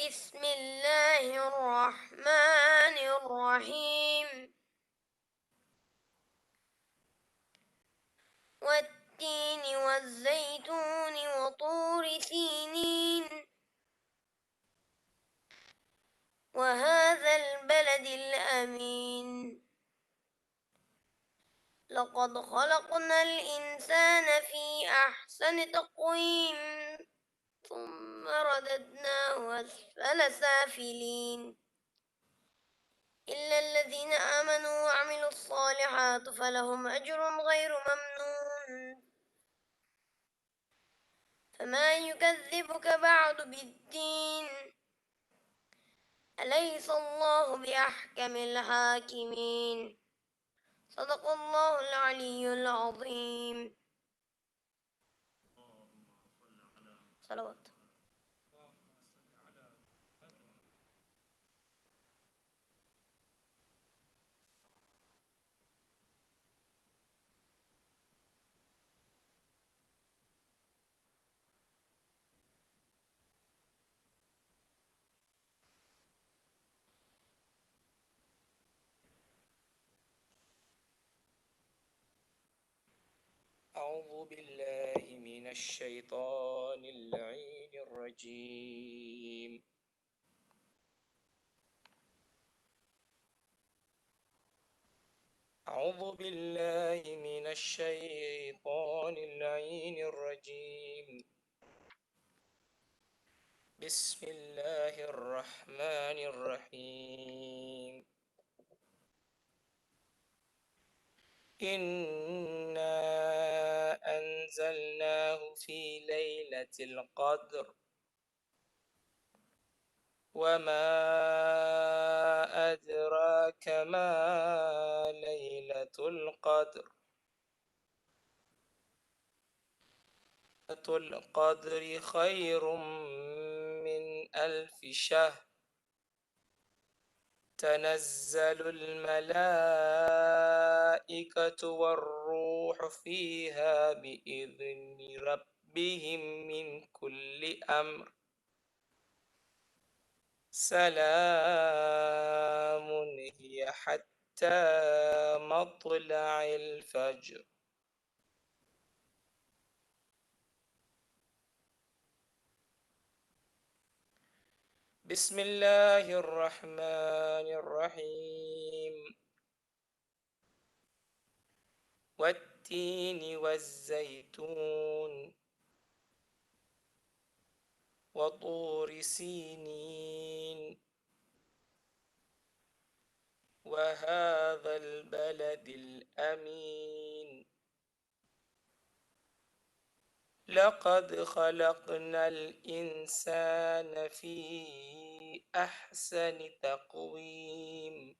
بسم الله الرحمن الرحيم والتين والزيتون وطور سينين وهذا البلد الأمين لقد خلقنا الإنسان في أحسن تقويم ثم رددناه أسفل سافلين إلا الذين آمنوا وعملوا الصالحات فلهم أجر غير ممنون فما يكذبك بعد بالدين أليس الله بأحكم الحاكمين صدق الله العلي العظيم صلوات. أعوذ بالله من الشيطان اللعين الرجيم. أعوذ بالله من الشيطان اللعين الرجيم. بسم الله الرحمن الرحيم. إنا أنزلناه في ليلة القدر وما أدراك ما ليلة القدر. ليلة القدر خير من 1000 شهر. تنزل الملائكة والروح فيها بإذن ربهم من كل أمر. سلام هي حتى مطلع الفجر. بسم الله الرحمن الرحيم. والتين والزيتون وطور سينين وهذا البلد الأمين لقد خلقنا الإنسان في أحسن تقويم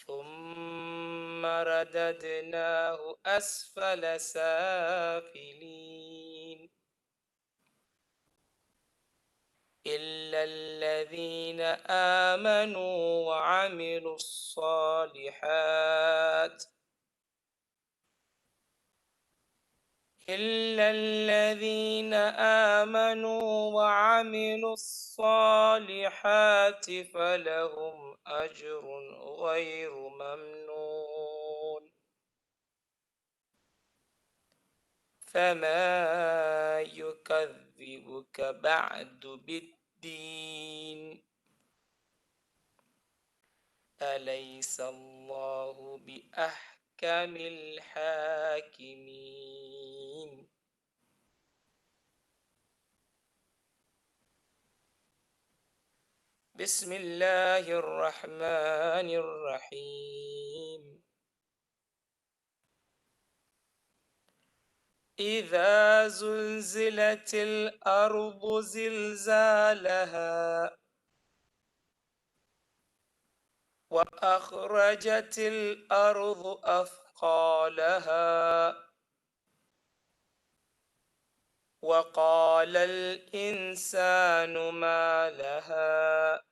ثم رددناه أسفل سافلين إلا الذين آمنوا وعملوا الصالحات إلا الذين آمنوا وعملوا الصالحات فلهم أجر غير ممنون. فما يكذبك بعد بالدين أليس الله بأحكم الحاكمين. بسم الله الرحمن الرحيم. إذا زلزلت الأرض زلزالها وأخرجت الأرض أثقالها وقال الإنسان ما لها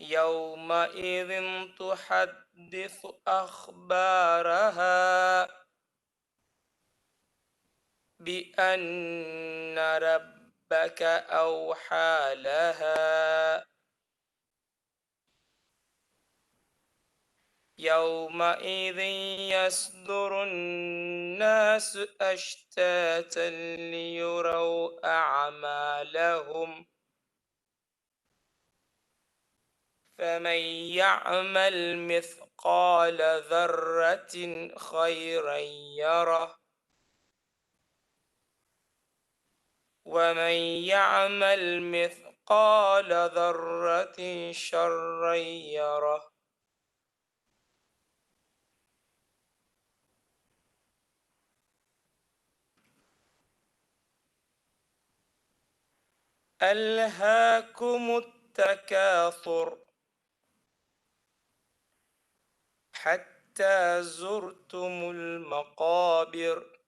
يومئذ تحدث أخبارها بأن ربك أوحى لها يومئذ يصدر الناس أشتاتا ليروا أعمالهم فمن يعمل مثقال ذرة خيرا يره ومن يعمل مثقال ذرة شرا يره ألهاكم التكاثر حتى زرتم المقابر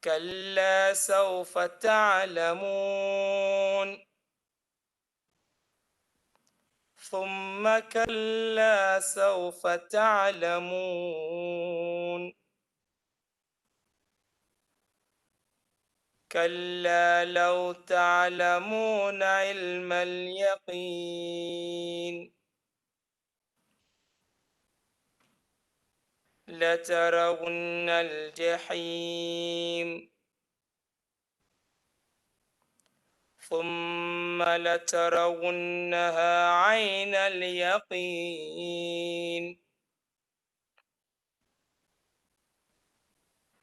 كلا سوف تعلمون ثم كلا سوف تعلمون كلا لو تعلمون علم اليقين لترون الجحيم ثم لترونها عين اليقين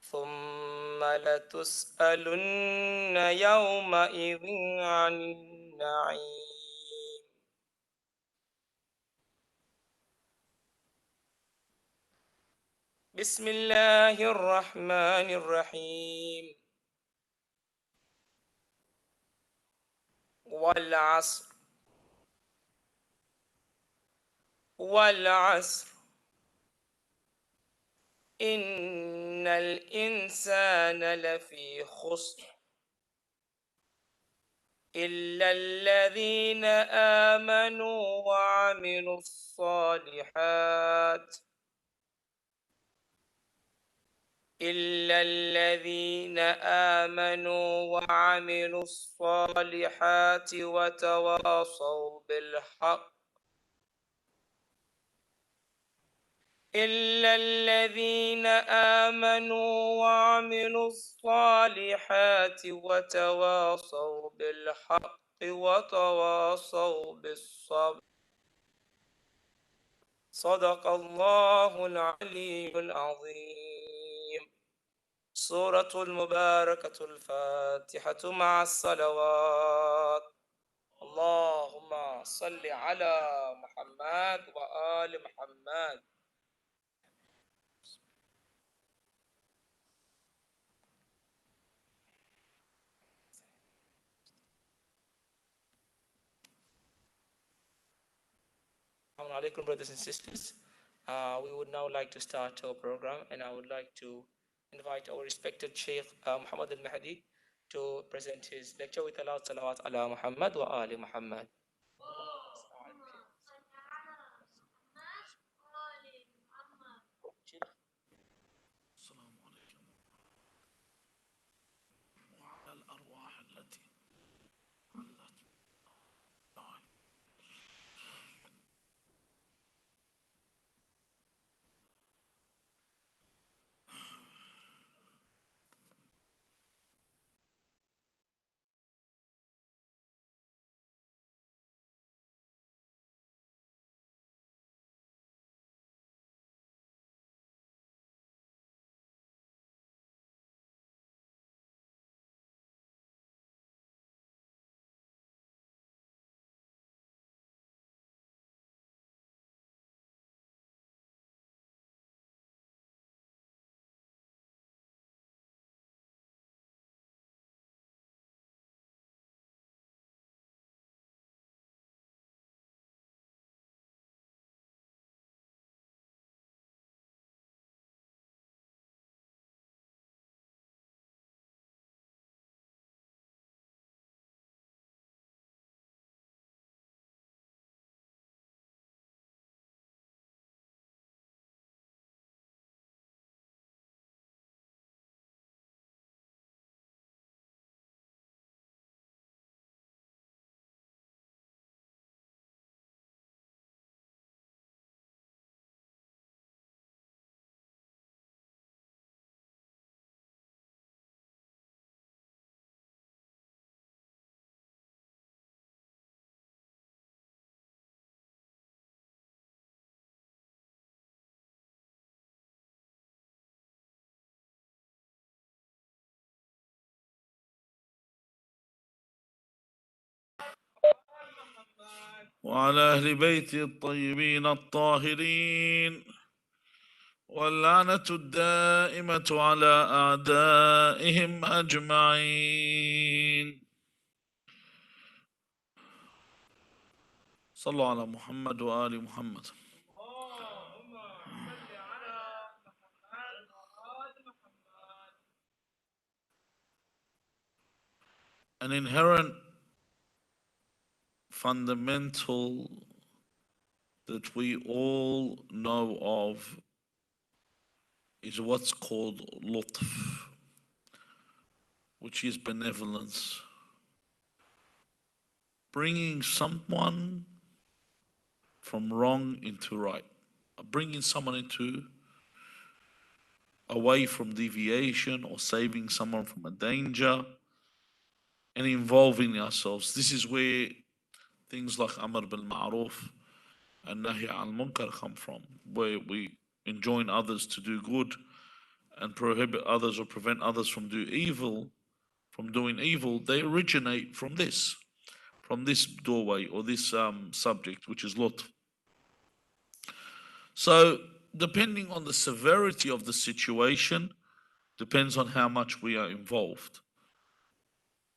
ثم لتسألن يومئذ عن النعيم. بسم الله الرحمن الرحيم. والعصر والعصر إن الإنسان لفي خسر إلا الذين آمنوا وعملوا الصالحات إلا الذين آمنوا وعملوا الصالحات وتواصوا بالحق إلا الذين آمنوا وعملوا الصالحات وتواصوا بالحق وتواصوا بالصبر. صدق الله العلي العظيم. سورة المباركة الفاتحة مع الصلوات. اللهم صل على محمد وآل محمد. Assalamu alaikum, brothers and sisters. We would now like to start our program, and I would like to invite our respected Sheikh Mohammed Mehdi to present his lecture with Allah salawat ala Muhammad wa ali Muhammad. السلام عليكم وعلى الأرواح التي حلت وعلى أهل بيته الطيبين الطاهرين واللعنة الدائمة على أعدائهم أجمعين. صلوا على محمد وآل محمد. An inherent fundamental that we all know of is what's called lutf, which is benevolence. Bringing someone from wrong into right, bringing someone into away from deviation or saving someone from a danger and involving ourselves. This is where things like Amr bil Ma'ruf and Nahi al Munkar come from, where we enjoin others to do good and prohibit others or prevent others from doing evil. They originate from this doorway or this subject, which is lut. So, depending on the severity of the situation, depends on how much we are involved.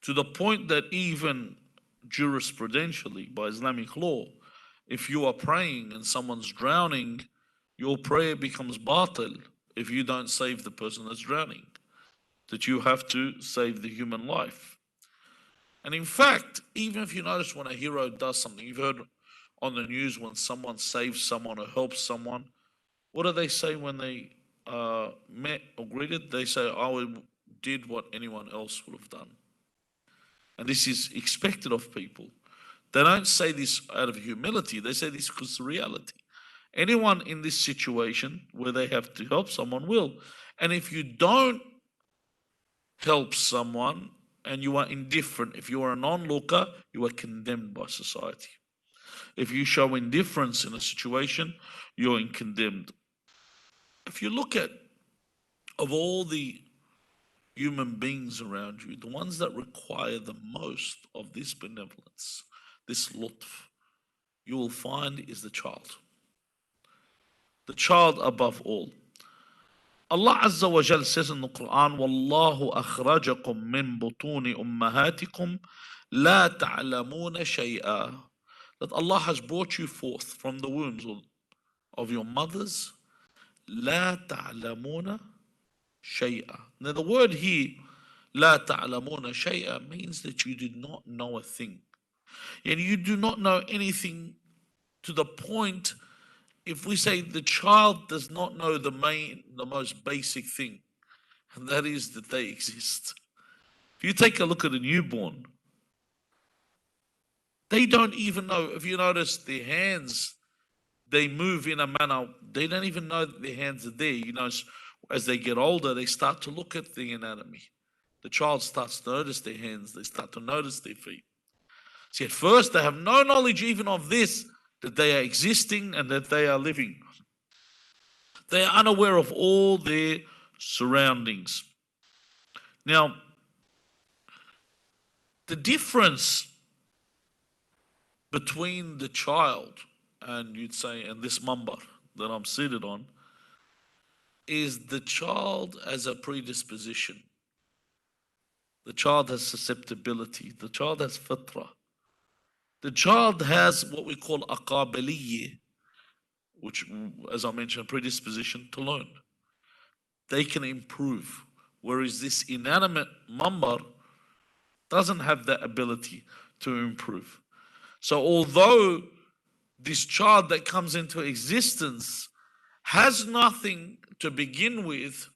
To the point that even jurisprudentially, by Islamic law, if you are praying and someone's drowning, your prayer becomes batil if you don't save the person that's drowning. That you have to save the human life. And in fact, even if you notice when a hero does something, you've heard on the news when someone saves someone or helps someone, what do they say when they met or greeted? They say, I did what anyone else would have done. And this is expected of people. They don't say this out of humility, they say this because it's reality. Anyone in this situation where they have to help someone will. And if you don't help someone and you are indifferent, if you are a non-looker, you are condemned by society. If you show indifference in a situation, you're condemned. If you look at, of all the human beings around you, the ones that require the most of this benevolence, this lutf, you will find is the child. The child above all. Allah Azza wa Jal says in the Quran, وَاللَّهُ أَخْرَجَكُم مِّن بُطُونِ أُمَّهَاتِكُمْ لَا تَعْلَمُونَ شَيْئًا. That Allah has brought you forth from the wombs of your mothers. لَا تَعْلَمُونَ شَيْئًا. Now the word here, لَا تَعْلَمُونَ شَيْئًا, means that you did not know a thing. And you do not know anything to the point, if we say the child does not know the most basic thing, and that is that they exist. If you take a look at a newborn, they don't even know. If you notice their hands, they move in a manner, they don't even know that their hands are there. You know, as they get older, they start to look at the anatomy. The child starts to notice their hands, they start to notice their feet. See, at first, they have no knowledge even of this, that they are existing and that they are living. They are unaware of all their surroundings. Now, the difference between the child and you'd say, and this mumbar that I'm seated on, is the child as a predisposition. The child has susceptibility. The child has fitra. The child has what we call aqabiliyah, which, as I mentioned, predisposition to learn. They can improve. Whereas this inanimate mumbar doesn't have that ability to improve. So although this child that comes into existence has nothing to begin with,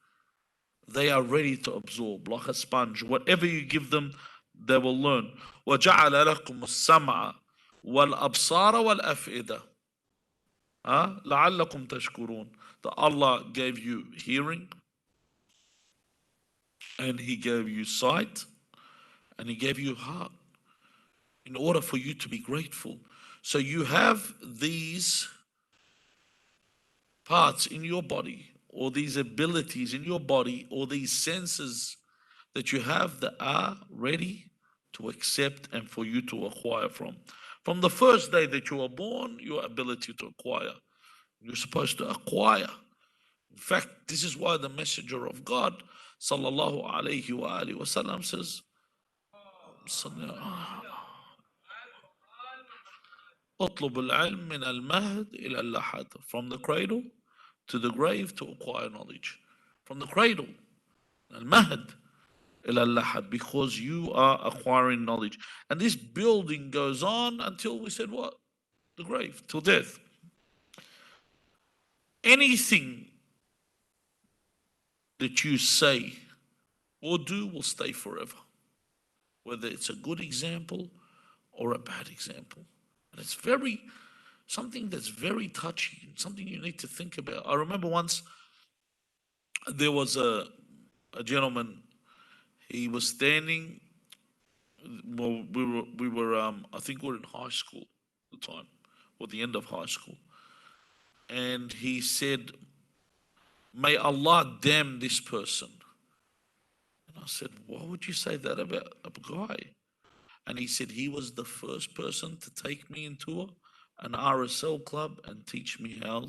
they are ready to absorb like a sponge. Whatever you give them, they will learn. وَجَعَلَ لَكُمُ السَّمْعَ وَالْأَبْصَارَ وَالْأَفْئِدَةَ لَعَلَّكُمْ تَشْكُرُونَ. That Allah gave you hearing, and He gave you sight, and He gave you heart in order for you to be grateful. So you have these parts in your body, or these abilities in your body, or these senses that you have that are ready to accept and for you to acquire from. From the first day that you were born, your ability to acquire. You're supposed to acquire. In fact, this is why the Messenger of God, sallallahu alayhi wa alihi wasallam, says, اطلب العلم من المهد إلى اللحد. From the cradle to the grave to acquire knowledge. From the cradle, al-mahd إلى اللحد, because you are acquiring knowledge. And this building goes on until we said what? The grave, till death. Anything that you say or do will stay forever, whether it's a good example or a bad example. And it's something that's very touchy, something you need to think about. I remember once there was a gentleman, he was standing, well, we were I think we were in high school at the time, or the end of high school. And he said, "May Allah damn this person." And I said, "Why would you say that about a guy?" And he said he was the first person to take me into an RSL club and teach me how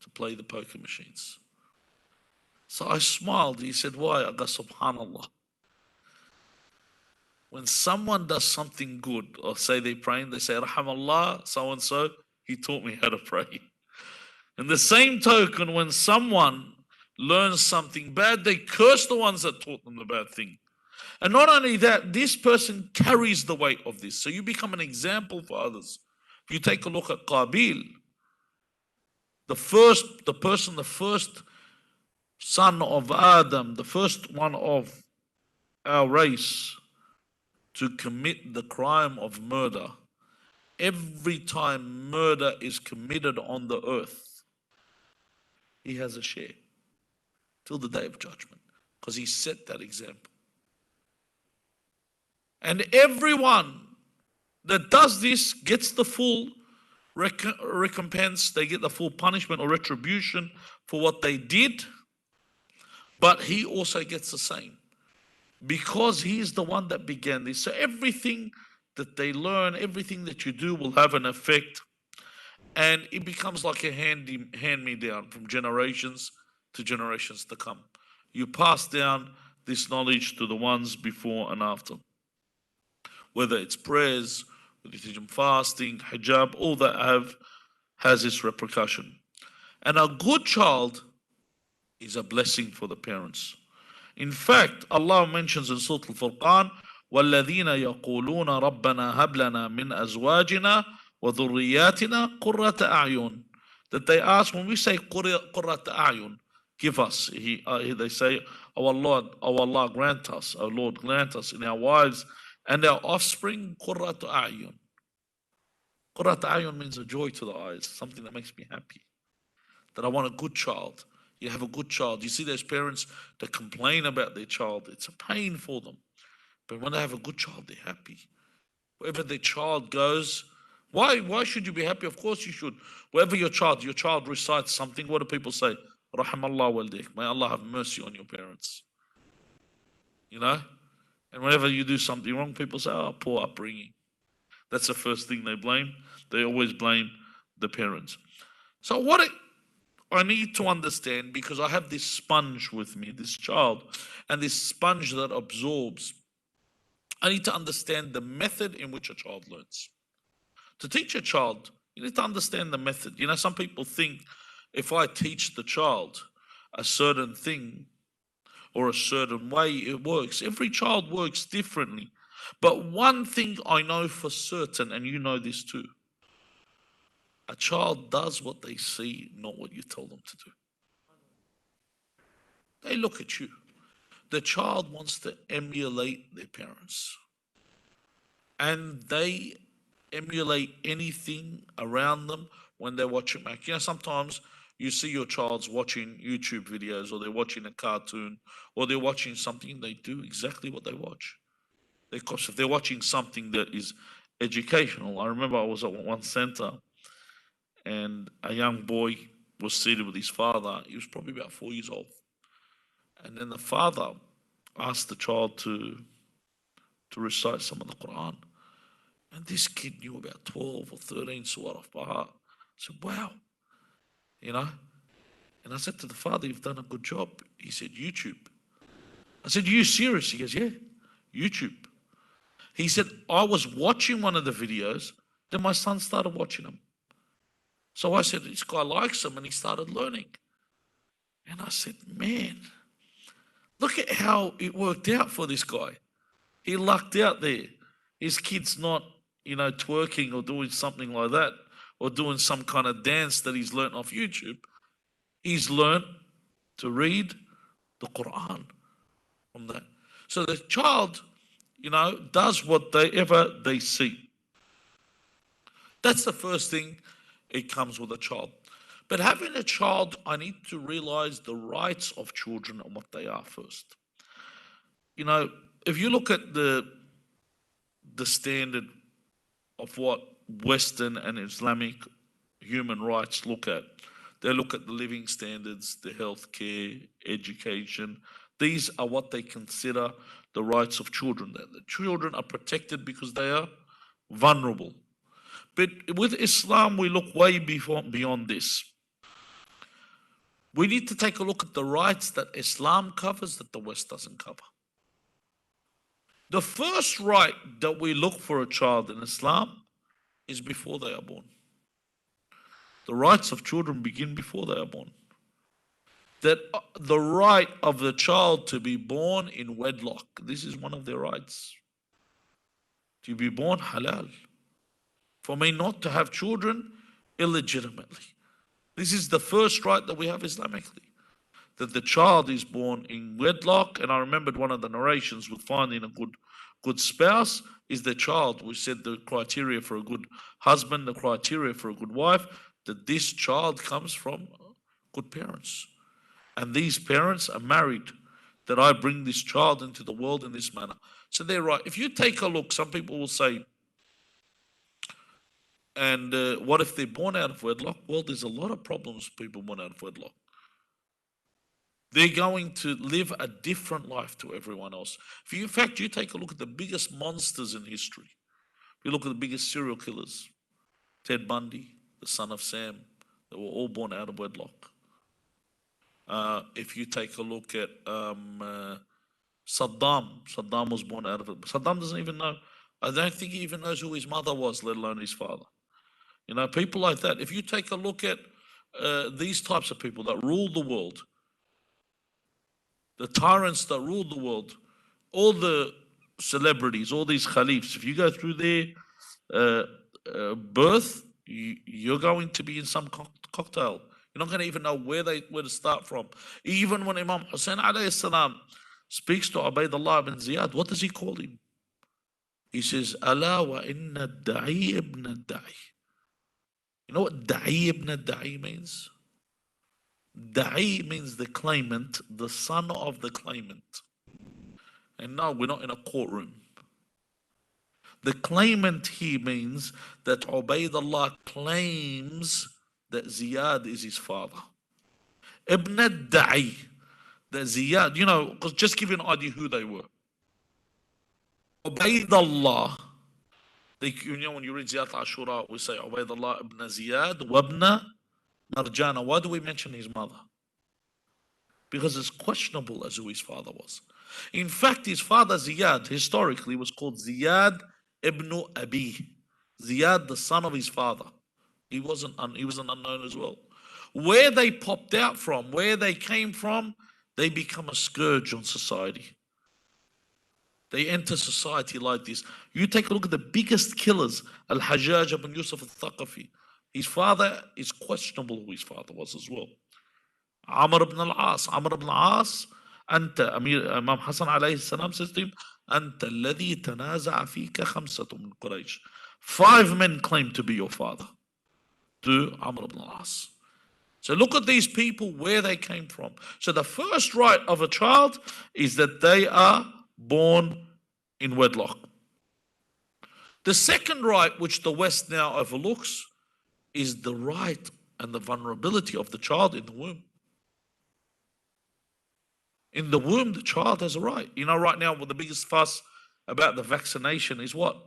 to play the poker machines. So I smiled. He said, "Why?" I go, "Subhanallah. When someone does something good, or say they're praying, they say, Rahamallah, so and so, he taught me how to pray." In the same token, when someone learns something bad, they curse the ones that taught them the bad thing. And not only that, this person carries the weight of this. So you become an example for others. If you take a look at Qabil, the first son of Adam, the first one of our race to commit the crime of murder. Every time murder is committed on the earth, he has a share till the day of judgment, because he set that example. And everyone that does this gets the full recompense, they get the full punishment or retribution for what they did, but he also gets the same, because he's the one that began this. So everything that they learn, everything that you do will have an effect, and it becomes like a hand-me-down from generations to generations to come. You pass down this knowledge to the ones before and after. Whether it's prayers, whether you teach them fasting, hijab, all that has this repercussion. And a good child is a blessing for the parents. In fact, Allah mentions in Surah Al-Furqan, وَالَّذِينَ يَقُولُونَ رَبَّنَا هَبْ لَنَا مِنْ أَزْوَاجِنَا وَذُرِّيَّاتِنَا قُرَّةَ أَعْيُنٍ. That they ask, when we say قُرَّةَ أَعْيُنٍ, give us, they say, "Oh Allah, grant us, oh Lord, grant us in our wives and our offspring, قُرَّةَ أَعْيُنٍ." قُرَّةَ أَعْيُنٍ means a joy to the eyes, something that makes me happy. That I want a good child. You have a good child. You see those parents that complain about their child. It's a pain for them. But when they have a good child, they're happy. Wherever their child goes, why should you be happy? Of course you should. Wherever your child recites something, what do people say? Rahamallah waldik. May Allah have mercy on your parents. You know? And whenever you do something wrong, people say, "Oh, poor upbringing." That's the first thing they blame. They always blame the parents. So I need to understand, because I have this sponge with me, this child, and this sponge that absorbs. I need to understand the method in which a child learns. To teach a child, you need to understand the method. You know, some people think if I teach the child a certain thing or a certain way, it works. Every child works differently. But one thing I know for certain, and you know this too, a child does what they see, not what you tell them to do. They look at you. The child wants to emulate their parents. And they emulate anything around them when they're watching back. You know, sometimes you see your child's watching YouTube videos, or they're watching a cartoon, or they're watching something, they do exactly what they watch. Because if they're watching something that is educational, I remember I was at one center and a young boy was seated with his father. He was probably about 4 years old. And then the father asked the child to recite some of the Quran. And this kid knew about 12 or 13 surah by heart. I said, wow, you know. And I said to the father, you've done a good job. He said, YouTube. I said, are you serious? He goes, yeah, YouTube. He said, I was watching one of the videos, then my son started watching them. So I said, this guy likes them, and he started learning. And I said, man, look at how it worked out for this guy. He lucked out there. His kid's not, twerking or doing something like that, or doing some kind of dance that he's learnt off YouTube. He's learnt to read the Quran from that. So the child, does whatever they see. That's the first thing. It comes with a child. But having a child, I need to realize the rights of children and what they are first. If you look at the standard of what Western and Islamic human rights look at, they look at the living standards, the healthcare, education. These are what they consider the rights of children. That the children are protected because they are vulnerable. But with Islam, we look way beyond this. We need to take a look at the rights that Islam covers that the West doesn't cover. The first right that we look for a child in Islam is before they are born. The rights of children begin before they are born. That the right of the child to be born in wedlock, this is one of their rights. To be born halal. For me not to have children illegitimately. This is the first right that we have Islamically. That the child is born in wedlock. And I remembered one of the narrations with finding a good spouse is the child. We said the criteria for a good husband, the criteria for a good wife, that this child comes from good parents. And these parents are married, that I bring this child into the world in this manner. So they're right. If you take a look, some people will say, and what if they're born out of wedlock? Well, there's a lot of problems with people born out of wedlock. They're going to live a different life to everyone else. In fact, you take a look at the biggest monsters in history. If you look at the biggest serial killers, Ted Bundy, the son of Sam, they were all born out of wedlock. If you take a look at Saddam was born out of it. Saddam doesn't even know. I don't think he even knows who his mother was, let alone his father. People like that. If you take a look at these types of people that rule the world, the tyrants that rule the world, all the celebrities, all these caliphs, if you go through their birth, you're going to be in some cocktail. You're not going to even know where to start from. Even when Imam Hussein alayhi salam speaks to Ubaydullah ibn Ziyad, what does he call him? He says, Ala wa inna da'i ibn da'i. You know what da'i ibn da'i means? Da'i means the claimant, the son of the claimant. And no, we're not in a courtroom. The claimant here means that Ubaydullah claims that Ziyad is his father. Ibn da'i, that Ziyad, just give you an idea who they were. Ubaydullah, when you read Ziyad al-Ashura, we say Ubaydullah ibn Ziyad wa ibn Marjana. Why do we mention his mother? Because it's questionable as who his father was. In fact, his father Ziyad, historically, was called Ziyad ibn Abi. Ziyad, the son of his father. He was an unknown as well. Where they popped out from, where they came from, they become a scourge on society. They enter society like this. You take a look at the biggest killers, Al-Hajjaj ibn Yusuf al-Thaqafi. His father is questionable who his father was as well. Amr ibn al-As. Imam Hassan alayhi salam says to him, أنت الذي تنازع فيك خمسة من قريش. 5 men claim to be your father. To Amr ibn al-As. So look at these people, where they came from. So the first right of a child is that they are born in wedlock. The second right, which the West now overlooks, is the right and the vulnerability of the child in the womb. In the womb, the child has a right. Right now, the biggest fuss about the vaccination is what?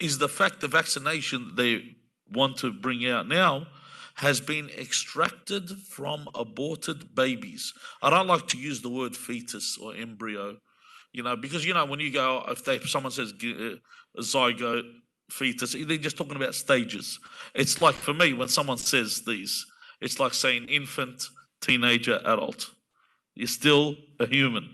is the fact the vaccination they want to bring out now has been extracted from aborted babies. I don't like to use the word fetus or embryo, because when you go, if someone says zygote, fetus, they're just talking about stages. It's like, for me, when someone says these, it's like saying infant, teenager, adult. You're still a human.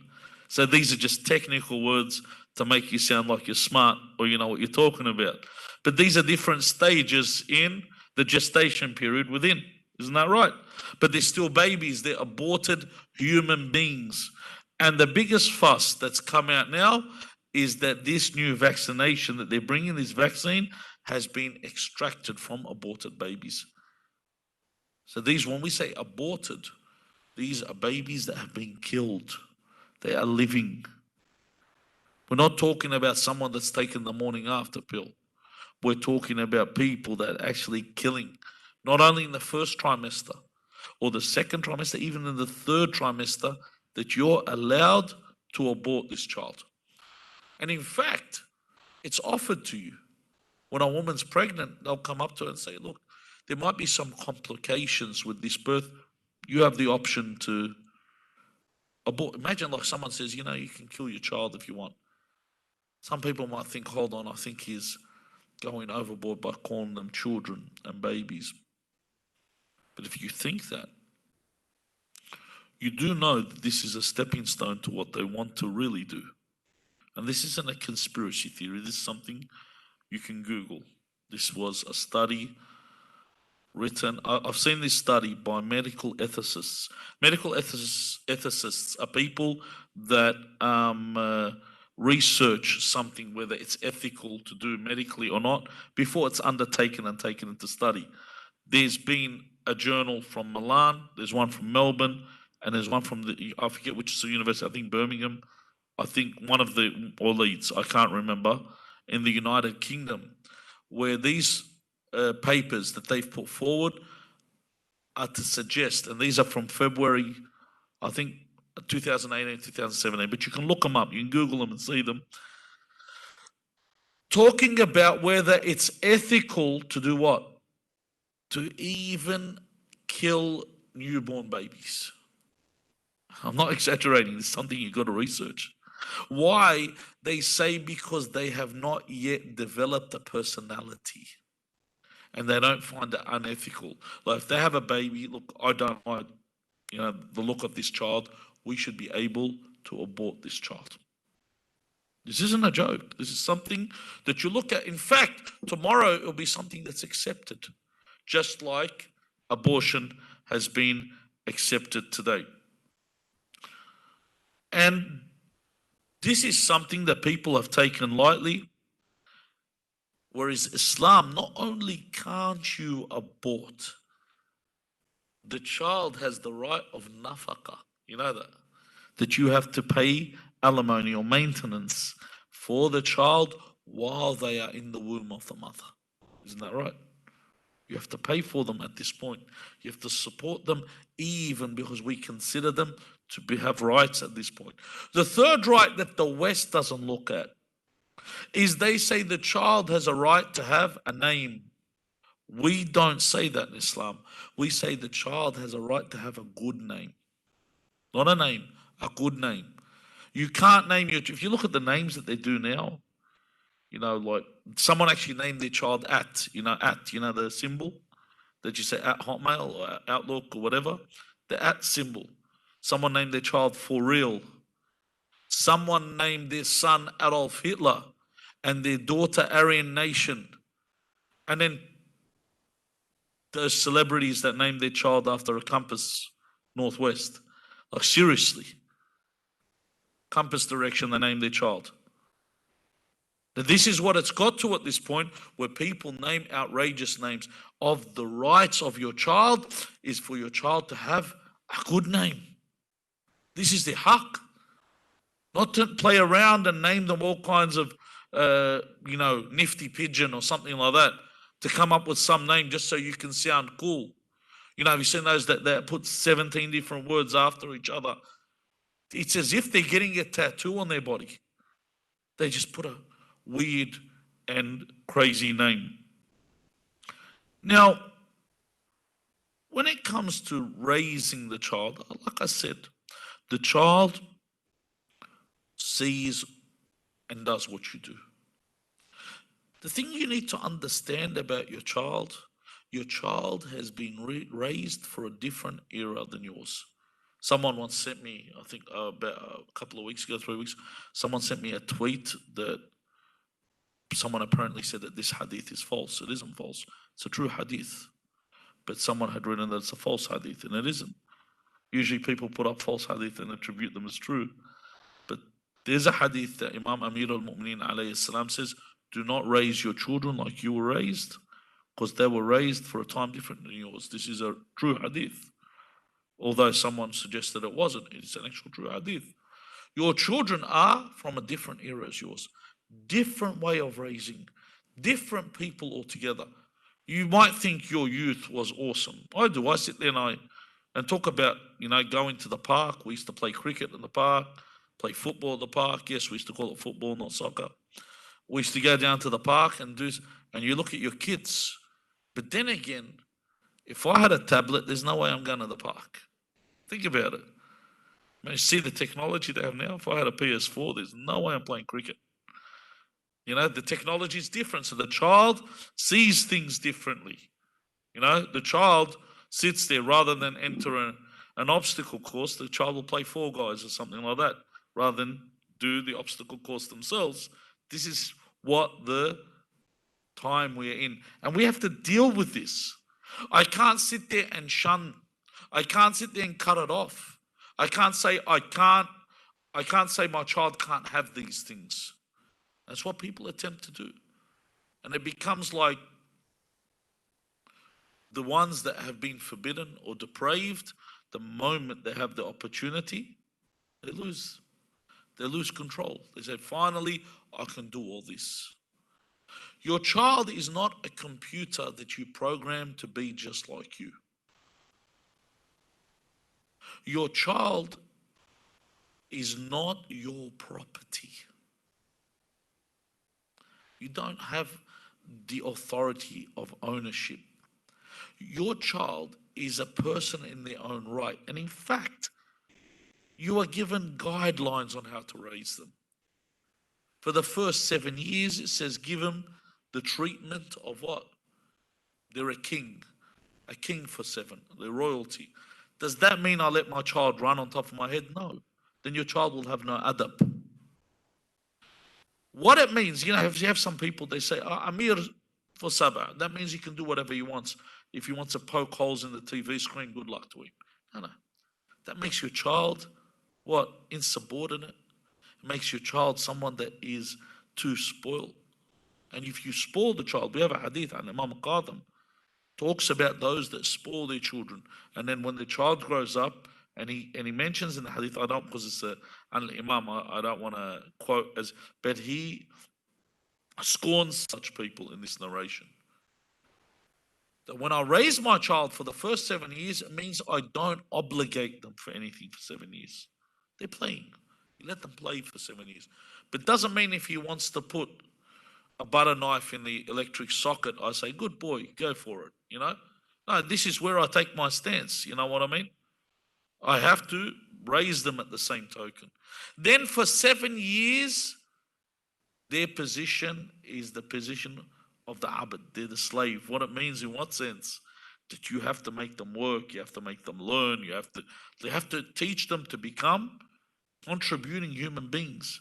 So these are just technical words to make you sound like you're smart or you know what you're talking about. But these are different stages in the gestation period within. Isn't that right? But they're still babies. They're aborted human beings. And the biggest fuss that's come out now is that this new vaccination that they're bringing, this vaccine, has been extracted from aborted babies. So these, when we say aborted, these are babies that have been killed. They are living. We're not talking about someone that's taken the morning after pill. We're talking about people that are actually killing, not only in the first trimester or the second trimester, even in the third trimester, that you're allowed to abort this child. And in fact, it's offered to you. When a woman's pregnant, they'll come up to her and say, look, there might be some complications with this birth. You have the option to abort. Imagine like someone says, you can kill your child if you want. Some people might think, hold on, I think he's going overboard by calling them children and babies. But if you think that, you do know that this is a stepping stone to what they want to really do. And this isn't a conspiracy theory. This is something you can Google. This was a study written. I've seen this study by medical ethicists. Medical ethicists are people that research something, whether it's ethical to do medically or not, before it's undertaken and taken into study. There's been a journal from Milan, there's one from Melbourne, and there's one from I forget which is the university, I think Birmingham, I think one of or Leeds, I can't remember, in the United Kingdom, where these papers that they've put forward are to suggest, and these are from February, I think 2018, 2017, but you can look them up, you can Google them and see them, talking about whether it's ethical to do what? To even kill newborn babies. I'm not exaggerating, it's something you've got to research. Why? They say because they have not yet developed a personality and they don't find it unethical. Like if they have a baby, look, I don't like the look of this child, we should be able to abort this child. This isn't a joke. This is something that you look at. In fact, tomorrow it'll be something that's accepted, just like abortion has been accepted today. And this is something that people have taken lightly, whereas Islam, not only can't you abort, the child has the right of nafaqah. You know that you have to pay alimony or maintenance for the child while they are in the womb of the mother. Isn't that right? You have to pay for them at this point. You have to support them even because we consider them to have rights at this point. The third right that the West doesn't look at is they say the child has a right to have a name. We don't say that in Islam. We say the child has a right to have a good name. Not a name, a good name. You can't name if you look at the names that they do now, like someone actually named their child at, the symbol that you say at Hotmail or Outlook or whatever, the at symbol. Someone named their child For Real. Someone named their son Adolf Hitler and their daughter Aryan Nation. And then those celebrities that named their child after a compass northwest. Like seriously. Compass direction, they named their child. Now, this is what it's got to at this point, where people name outrageous names. Of the rights of your child is for your child to have a good name. This is the haqq. Not to play around and name them all kinds of, nifty pigeon or something like that, to come up with some name just so you can sound cool. Have you seen those that put 17 different words after each other? It's as if they're getting a tattoo on their body. They just put a weird and crazy name. Now, when it comes to raising the child, like I said, the child sees and does what you do. The thing you need to understand about your child has been raised for a different era than yours. Someone once sent me, I think about a couple of weeks ago, 3 weeks, someone sent me a tweet that someone apparently said that this hadith is false. It isn't false. It's a true hadith. But someone had written that it's a false hadith, and it isn't. Usually people put up false hadith and attribute them as true. But there's a hadith that Imam Amir al-Mu'mineen alayhi salam says, do not raise your children like you were raised, because they were raised for a time different than yours. This is a true hadith. Although someone suggested it wasn't, it's an actual true hadith. Your children are from a different era as yours. Different way of raising, different people altogether. You might think your youth was awesome. I do. I sit there and talk about, going to the park. We used to play cricket in the park, play football at the park. Yes, we used to call it football, not soccer. We used to go down to the park and you look at your kids. But then again, if I had a tablet, there's no way I'm going to the park. Think about it. I mean, you see the technology they have now. If I had a PS4, there's no way I'm playing cricket. The technology is different. So the child sees things differently. The child sits there rather than enter an obstacle course. The child will play Fall Guys or something like that rather than do the obstacle course themselves. This is what the time we're in. And we have to deal with this. I can't sit there and shun. I can't sit there and cut it off. I can't say I can't say my child can't have these things. That's what people attempt to do. And it becomes like the ones that have been forbidden or depraved, the moment they have the opportunity, they lose control. They say, finally, I can do all this. Your child is not a computer that you program to be just like you. Your child is not your property. You don't have the authority of ownership. Your child is a person in their own right. And in fact, you are given guidelines on how to raise them. For the first 7 years, it says give them the treatment of what? They're a king for 7, they're royalty. Does that mean I let my child run on top of my head? No. Then your child will have no adab. What it means, if you have some people, they say, Amir for Sabah. That means he can do whatever he wants. If he wants to poke holes in the TV screen, good luck to him. No. That makes your child, what? Insubordinate. It makes your child someone that is too spoiled. And if you spoil the child, we have a hadith, and Imam Qadim talks about those that spoil their children. And then when the child grows up, and he mentions in the hadith, I don't, because it's an Imam, I don't want to quote but he scorns such people in this narration. That when I raise my child for the first 7 years, it means I don't obligate them for anything for 7 years. They're playing. You let them play for 7 years. But it doesn't mean if he wants to put a butter knife in the electric socket, I say, good boy, go for it, No, this is where I take my stance, you know what I mean? I have to raise them at the same token. Then for 7 years, their position is the position of the abd. They're the slave. What it means in what sense? That you have to make them work, you have to make them learn, you have to teach them to become contributing human beings.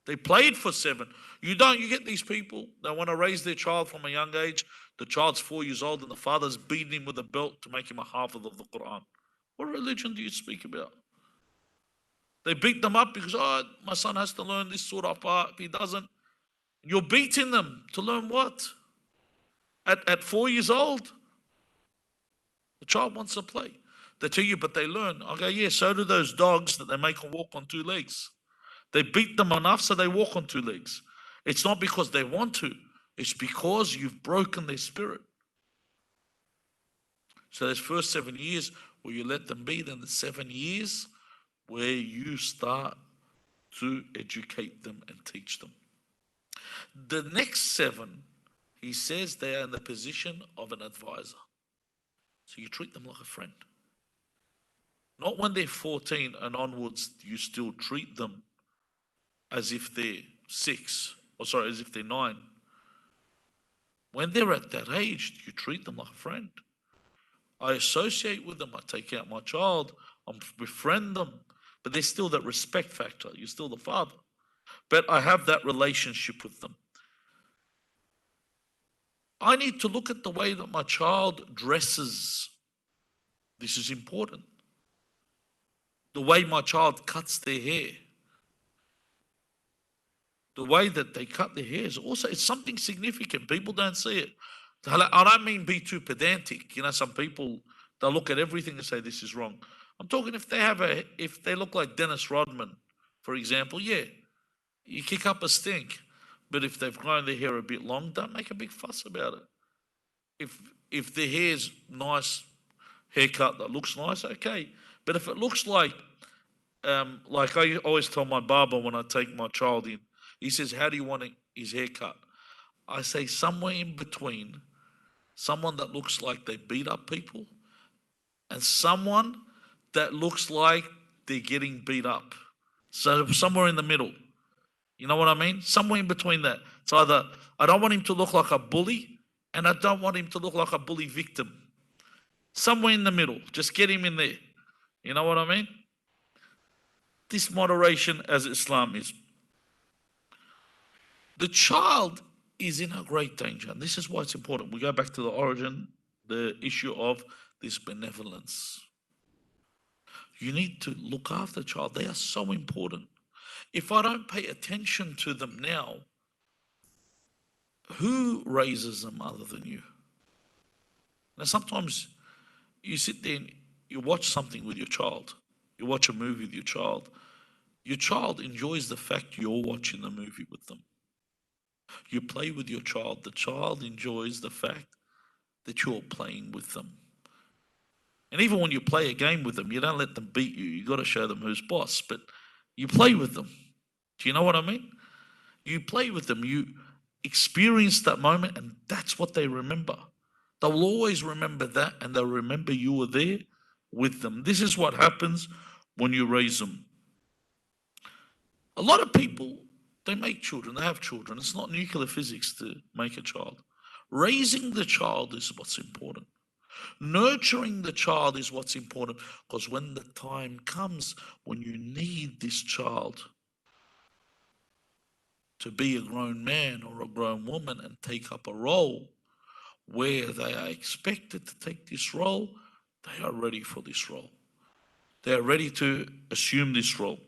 They played for 7. You get these people that want to raise their child from a young age. The child's 4 years old and the father's beating him with a belt to make him a hafiz of the Quran. What religion do you speak about? They beat them up because, my son has to learn this surah part. If he doesn't, you're beating them to learn what? At 4 years old? The child wants to play. They tell you, but they learn. I go, yeah, so do those dogs that they make them walk on 2 legs. They beat them enough so they walk on 2 legs. It's not because they want to. It's because you've broken their spirit. So those first 7 years where you let them be, then the 7 years where you start to educate them and teach them. The next 7, he says they are in the position of an advisor. So you treat them like a friend. Not when they're 14 and onwards, you still treat them as if they're 6, or sorry, as if they're 9. When they're at that age, you treat them like a friend. I associate with them, I take out my child, I befriend them, but there's still that respect factor. You're still the father. But I have that relationship with them. I need to look at the way that my child dresses. This is important. The way my child cuts their hair. The way that they cut their hair is also, it's something significant. People don't see it. I don't mean be too pedantic. You know, some people, they'll look at everything and say this is wrong. I'm talking if they look like Dennis Rodman, for example, yeah, you kick up a stink. But if they've grown their hair a bit long, don't make a big fuss about it. If their hair's nice, haircut that looks nice, okay. But if it looks like I always tell my barber when I take my child in, he says, "How do you want his hair cut?" I say somewhere in between, someone that looks like they beat up people, and someone that looks like they're getting beat up. So somewhere in the middle. You know what I mean? Somewhere in between that. It's either I don't want him to look like a bully, and I don't want him to look like a bully victim. Somewhere in the middle. Just get him in there. You know what I mean? This moderation as Islam is. The child is in a great danger. And this is why it's important. We go back to the origin, the issue of this benevolence. You need to look after the child. They are so important. If I don't pay attention to them now, who raises them other than you? Now, sometimes you sit there and you watch something with your child. You watch a movie with your child. Your child enjoys the fact you're watching the movie with them. You play with your child. The child enjoys the fact that you're playing with them. And even when you play a game with them, you don't let them beat you. You got to show them who's boss. But you play with them. Do you know what I mean? You play with them. You experience that moment, and that's what they remember. They will always remember that, and they'll remember you were there with them. This is what happens when you raise them. A lot of people, they make children, they have children. It's not nuclear physics to make a child. Raising the child is what's important. Nurturing the child is what's important, because when the time comes when you need this child to be a grown man or a grown woman and take up a role where they are expected to take this role, they are ready for this role. They are ready to assume this role.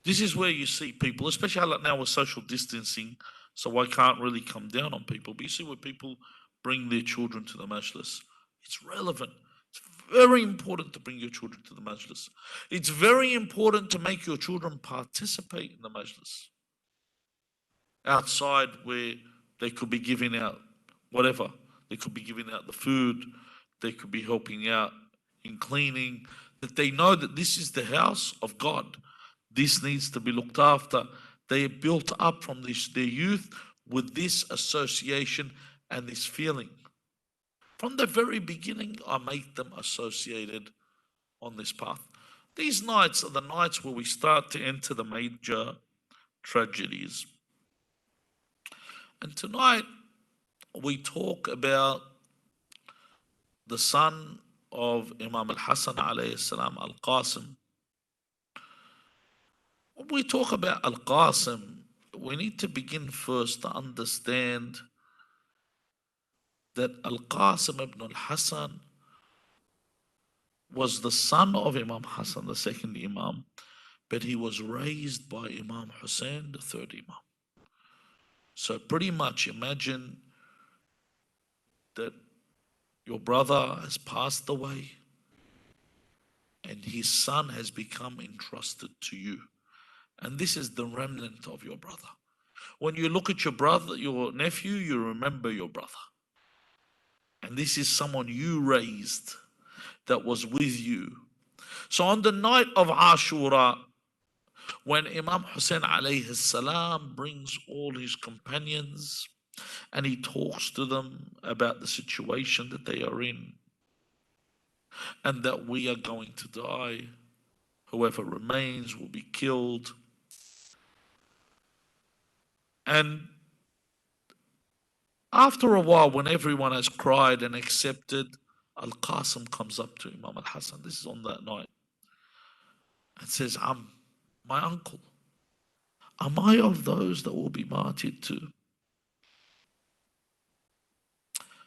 This is where you see people, especially like now with social distancing, so I can't really come down on people, but you see where people bring their children to the majlis. It's relevant. It's very important to bring your children to the majlis. It's very important to make your children participate in the majlis. Outside where they could be giving out whatever. They could be giving out the food. They could be helping out in cleaning. That they know that this is the house of God. This needs to be looked after. They are built up from their youth with this association and this feeling. From the very beginning, I make them associated on this path. These nights are the nights where we start to enter the major tragedies. And tonight, we talk about the son of Imam al-Hassan alayhi salam, al-Qasim. When we talk about al-Qasim, we need to begin first to understand that al-Qasim ibn al-Hassan was the son of Imam Hassan, the second Imam, but he was raised by Imam Hussein, the third Imam. So pretty much imagine that your brother has passed away and his son has become entrusted to you. And this is the remnant of your brother. When you look at your brother, your nephew, you remember your brother. And this is someone you raised that was with you. So on the night of Ashura, when Imam Hussein alayhi salam brings all his companions and he talks to them about the situation that they are in and that we are going to die, whoever remains will be killed. And after a while, when everyone has cried and accepted, Al-Qasim comes up to Imam Al-Hassan, this is on that night, and says, my uncle, am I of those that will be martyred too?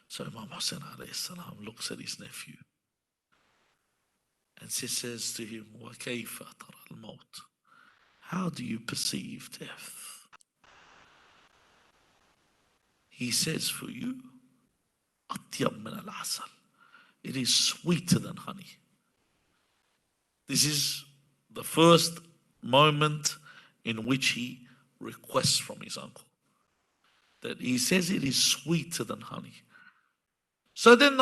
So Imam Hussein alayhi salam looks at his nephew and says to him, وَكَيْفَ تَرَى الْمَوْتِ? How do you perceive death? He says, for you, أطيب من العسل. It is sweeter than honey. This is the first moment in which he requests from his uncle. That he says it is sweeter than honey. So then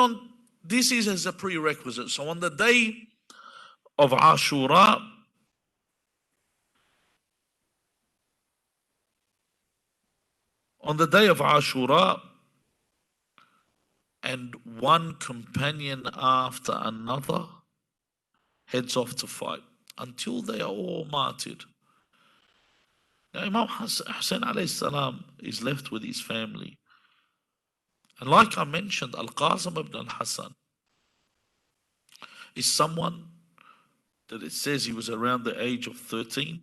this is as a prerequisite. So on the day of Ashura, and one companion after another heads off to fight until they are all martyred. Now Imam Hussein alayhi salam is left with his family. And like I mentioned, Al-Qasim ibn al-Hassan is someone that it says he was around the age of 13.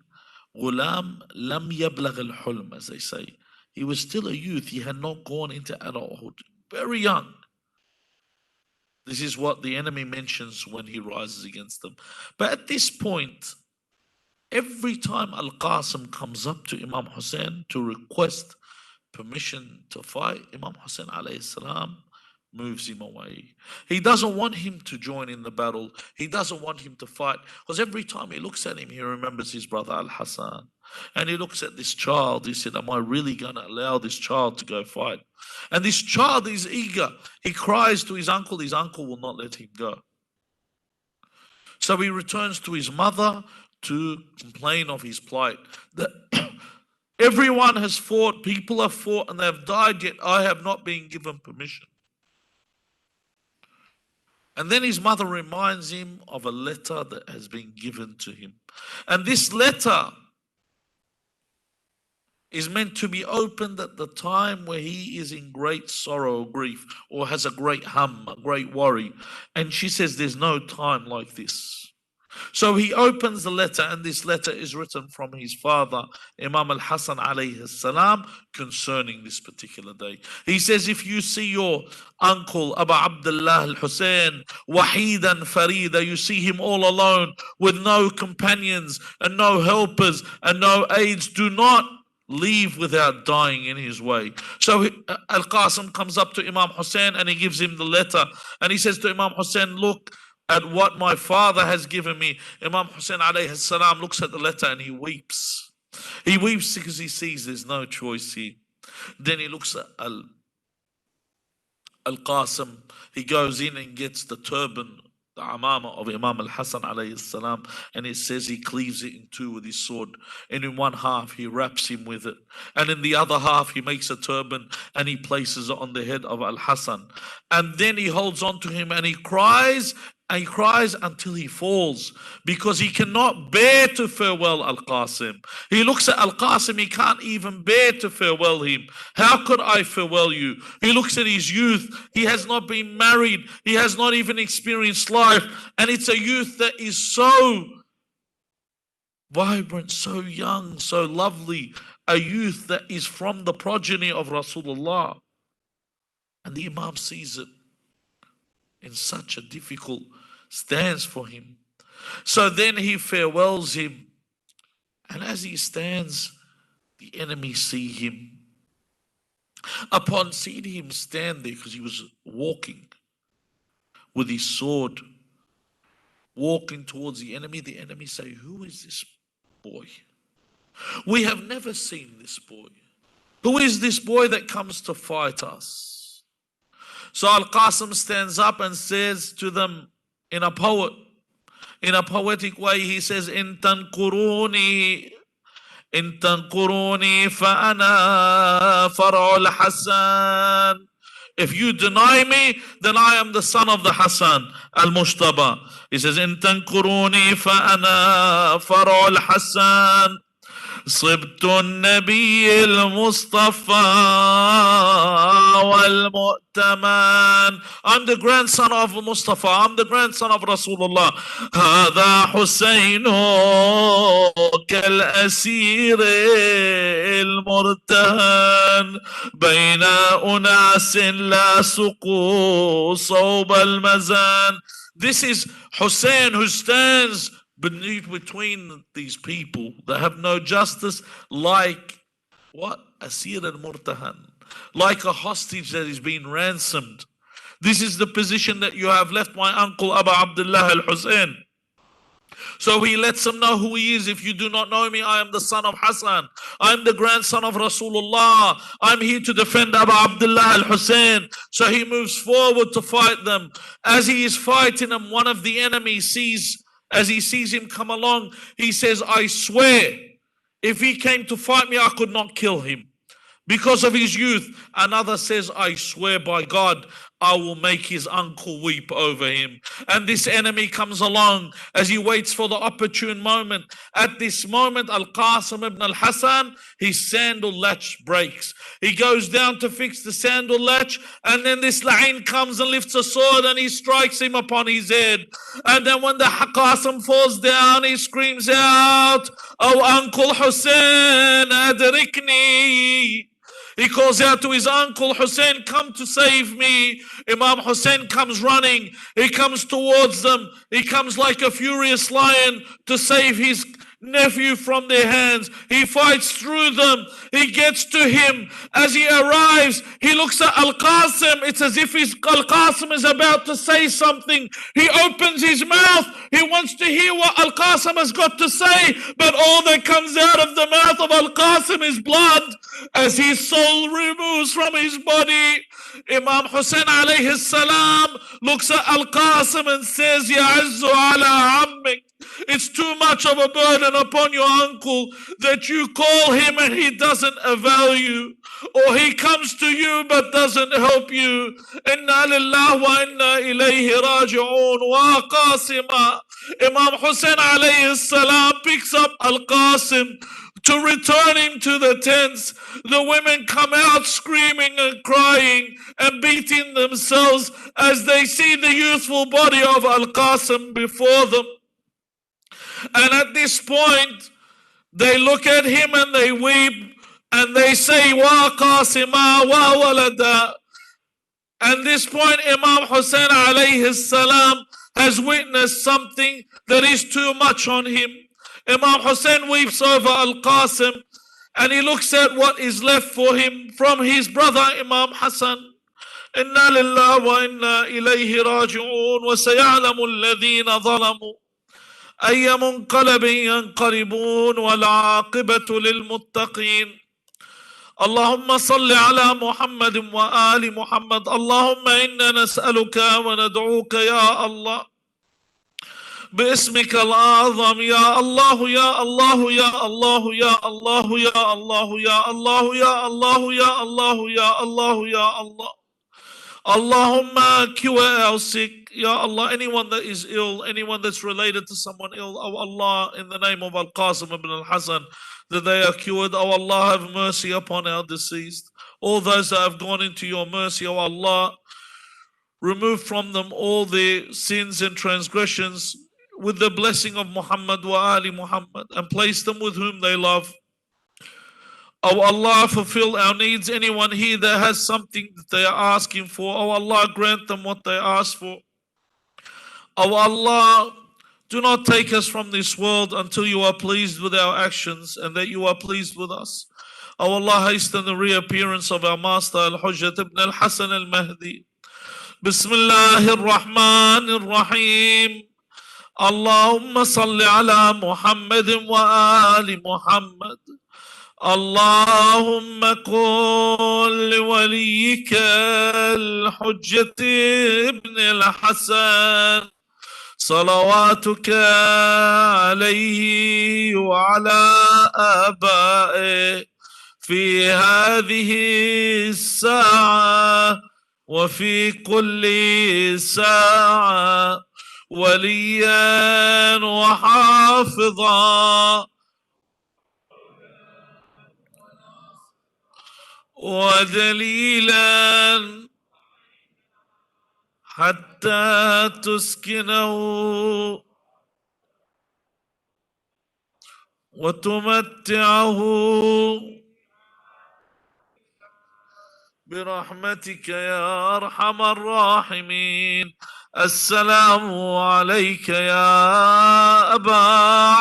Ghulam lam yablagh al-hulm, as they say. He was still a youth. He had not gone into adulthood. Very young. This is what the enemy mentions when he rises against them. But at this point, every time Al-Qasim comes up to Imam Hussein to request permission to fight, Imam Hussein alayhi salam moves him away. He doesn't want him to join in the battle. He doesn't want him to fight. Because every time he looks at him, he remembers his brother Al-Hassan. And he looks at this child. He said, am I really going to allow this child to go fight? And this child is eager. He cries to his uncle. His uncle will not let him go. So he returns to his mother to complain of his plight. That everyone has fought, people have fought, and they have died, yet I have not been given permission. And then his mother reminds him of a letter that has been given to him. And this letter is meant to be opened at the time where he is in great sorrow or grief, or has a great hum, a great worry. And she says, there's no time like this. So he opens the letter, and this letter is written from his father, Imam al-Hassan alayhi salam, concerning this particular day. He says, if you see your uncle, Abu Abdullah al-Hussein, wahidan farida, you see him all alone with no companions and no helpers and no aids, do not leave without dying in his way. So Al-Qasim comes up to Imam Hussein and he gives him the letter, and he says to Imam Hussein, look at what my father has given me. Imam Hussein alayhi salam looks at the letter and he weeps. He weeps because he sees there's no choice here. Then he looks at Al-Qasim. He goes in and gets the turban, the amama of Imam al-Hassan alayhi salam, and it says he cleaves it in two with his sword. And in one half he wraps him with it, and in the other half he makes a turban and he places it on the head of Al-Hassan. And then he holds on to him and he cries until he falls, because he cannot bear to farewell Al-Qasim. He looks at Al-Qasim, he can't even bear to farewell him. How could I farewell you? He looks at his youth. He has not been married. He has not even experienced life. And it's a youth that is so vibrant, so young, so lovely. A youth that is from the progeny of Rasulullah. And the Imam sees it in such a difficult stance for him. So then he farewells him, and as he stands, the enemy see him. Upon seeing him stand there, because he was walking with his sword, walking towards the enemy say, who is this boy? We have never seen this boy. Who is this boy that comes to fight us? So Al-Qasim stands up and says to them in a poet, In a poetic way, he says, In tankuruni فأنا فرع الحسن. If you deny me, then I am the son of the Hassan, al-Mushtaba. He says, إن تنكروني فأنا فرع الحسن صبت النبي المصطفى والمؤتمن. I'm the grandson of Mustafa. I'm the grandson of Rasulullah. هذا حسين كالأسير المرتهن بين أناس لا سقوا صوب المزان. This is Hussein who stands between these people that have no justice, like what? Asir al-Murtahan, like a hostage that is being ransomed. This is the position that you have left my uncle Abu Abdullah al-Hussein. So he lets them know who he is. If you do not know me, I am the son of Hassan. I am the grandson of Rasulullah. I'm here to defend Abu Abdullah al-Hussein. So he moves forward to fight them. As he is fighting them, one of the enemies as he sees him come along, he says, I swear, if he came to fight me, I could not kill him because of his youth. Another says, I swear by God, I will make his uncle weep over him. And this enemy comes along as he waits for the opportune moment. At this moment, Al-Qasim ibn al-Hassan, his sandal latch breaks. He goes down to fix the sandal latch, and then this La'in comes and lifts a sword and he strikes him upon his head. And then when the Qasim falls down, he screams out, Oh, Uncle Hussein, adrikni. He calls out to his uncle, Hussein, come to save me. Imam Hussein comes running. He comes towards them. He comes like a furious lion to save his nephew from their hands. He fights through them. He gets to him. As he arrives, he looks at Al-Qasim. It's as if Al-Qasim is about to say something. He opens his mouth. He wants to hear what Al-Qasim has got to say, but all that comes out of the mouth of Al-Qasim is blood. As his soul removes from his body, Imam Hussein alayhi salam looks at Al-Qasim and says, Ya Azzu ala ammik. It's too much of a burden upon your uncle that you call him and he doesn't avail you, or he comes to you but doesn't help you. Inna lillahi wa inna ilayhi raji'un. Wa Qasima. Imam Hussein alayhi salam picks up Al-Qasim to return him to the tents. The women come out screaming and crying and beating themselves as they see the youthful body of Al-Qasim before them. And at this point, they look at him and they weep and they say, Wa Qasima wa walada. At this point, Imam Hussein alayhi salam has witnessed something that is too much on him. Imam Hussein weeps over Al-Qasim and he looks at what is left for him from his brother Imam Hassan. Inna lillahi wa inna ilayhi raji'un. Wa sayalamu alladhina zalamu أي منقلب ينقلبون والعاقبة للمتقين. اللهم صل على محمد وآل محمد. اللهم إنا نسألك وندعوك يا الله باسمك الأعظم. يا الله يا الله يا الله يا الله يا الله يا الله يا الله يا الله يا الله يا الله. Allahumma cure our sick. Ya Allah, anyone that is ill, anyone that's related to someone ill, oh Allah, in the name of Al-Qasim ibn al-Hassan, that they are cured. Oh Allah, have mercy upon our deceased. All those that have gone into your mercy, oh Allah, remove from them all their sins and transgressions with the blessing of Muhammad wa Ali Muhammad, and place them with whom they love. Oh Allah, fulfill our needs. Anyone here that has something that they are asking for, oh Allah, grant them what they ask for. Oh Allah, do not take us from this world until you are pleased with our actions and that you are pleased with us. Oh Allah, hasten the reappearance of our master Al-Hujjat ibn al-Hasan al-Mahdi. Bismillahir Rahmanir Rahim. Allahumma salli ala Muhammadin wa ali Muhammad. اللهم قل لوليك الحجة ابن الحسن صلواتك عليه وعلى آبائه في هذه الساعة وفي كل ساعة وليا وحافظا ودليلا حتى تسكنه وتمتعه برحمتك يا أرحم الراحمين. السلام عليك يا أبا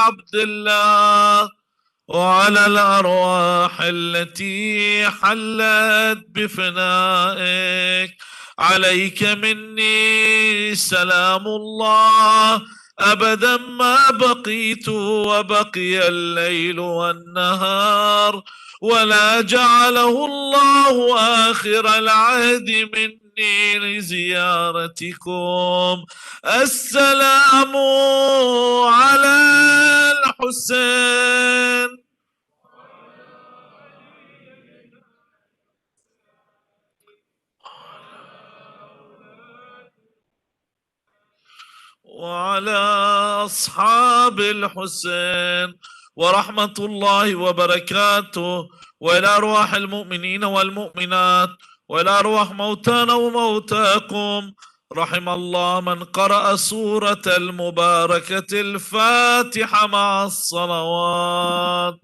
عبد الله وعلى الأرواح التي حلت بفنائك. عليك مني سلام الله أبدا ما بقيت وبقي الليل والنهار، ولا جعله الله آخر العهد مني لزيارتكم. السلام على الحسين وعلى أصحاب الحسين ورحمة الله وبركاته، وإلى أرواح المؤمنين والمؤمنات، وإلى أرواح موتانا وموتاكم. رحم الله من قرأ سورة المباركة الفاتحة مع الصلوات.